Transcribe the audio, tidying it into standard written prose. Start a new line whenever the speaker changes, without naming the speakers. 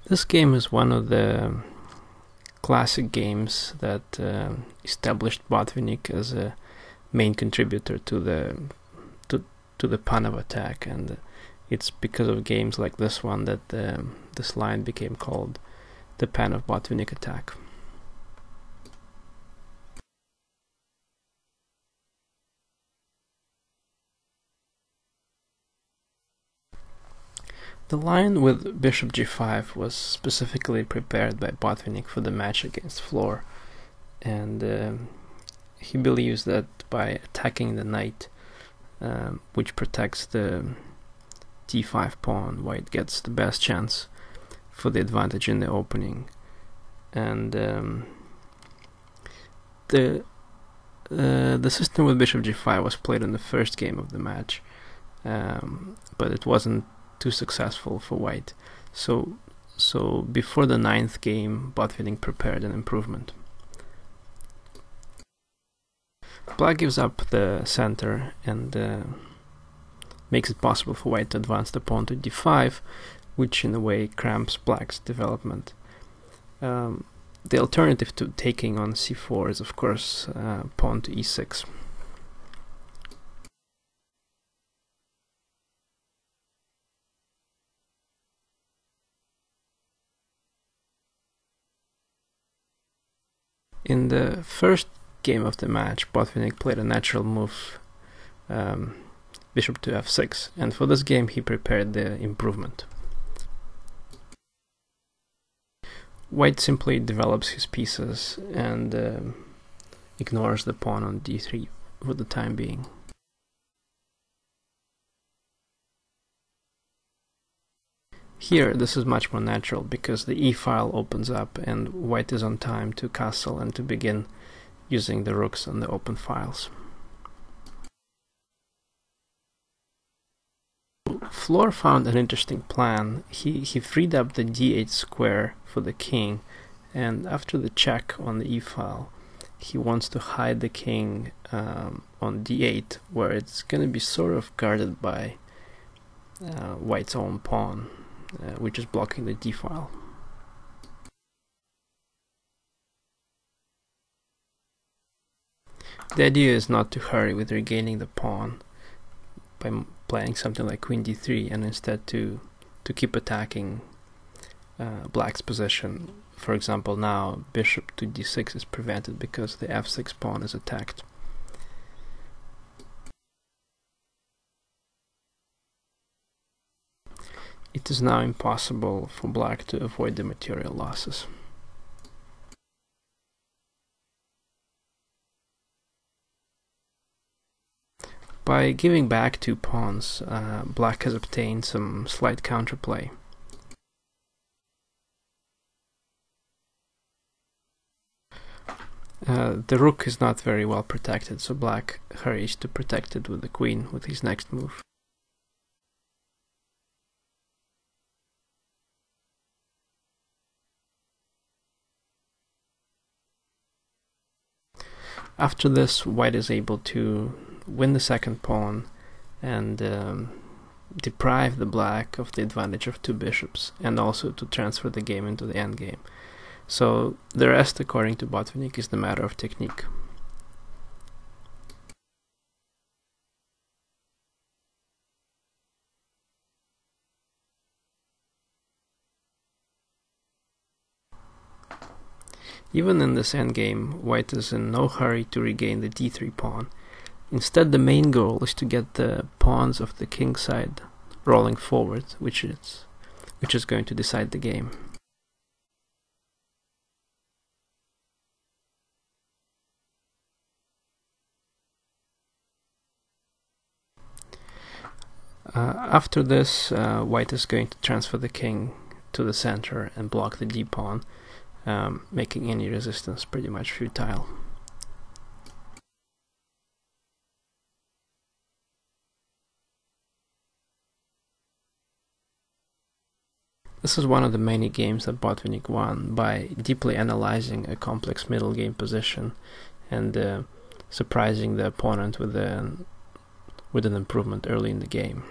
This game is one of the classic games that established Botvinnik as a main contributor to the Panov attack, and it's because of games like this one that this line became called the Panov-Botvinnik attack. The line with bishop g5 was specifically prepared by Botvinnik for the match against Floor, and he believes that by attacking the knight, which protects the d5 pawn, white gets the best chance for the advantage in the opening. And the system with bishop g5 was played in the first game of the match, but it wasn't too successful for white. So before the 9th game, Botvinnik prepared an improvement. Black gives up the center and makes it possible for white to advance the pawn to d5, which in a way cramps black's development. The alternative to taking on c4 is of course pawn to e6. In the first game of the match, Botvinnik played a natural move, bishop to f6, and for this game he prepared the improvement. White simply develops his pieces and ignores the pawn on d3 for the time being. Here this is much more natural because the e-file opens up and white is on time to castle and to begin using the rooks on the open files. Floor found an interesting plan. He freed up the d8 square for the king, and after the check on the e-file he wants to hide the king on d8, where it's going to be sort of guarded by white's own pawn, which is blocking the d-file. The idea is not to hurry with regaining the pawn by playing something like queen d3, and instead to keep attacking black's position. For example, now bishop to d6 is prevented because the f6 pawn is attacked. It is now impossible for black to avoid the material losses. By giving back 2 pawns, black has obtained some slight counterplay. The rook is not very well protected, so black hurries to protect it with the queen with his next move. After this, white is able to win the second pawn and deprive the black of the advantage of 2 bishops, and also to transfer the game into the endgame. So the rest, according to Botvinnik, is the matter of technique. Even in this endgame, white is in no hurry to regain the d3 pawn. Instead, the main goal is to get the pawns of the king side rolling forward, which is going to decide the game. After this, white is going to transfer the king to the center and block the d-pawn, making any resistance pretty much futile. This is one of the many games that Botvinnik won by deeply analyzing a complex middle game position and surprising the opponent with an improvement early in the game.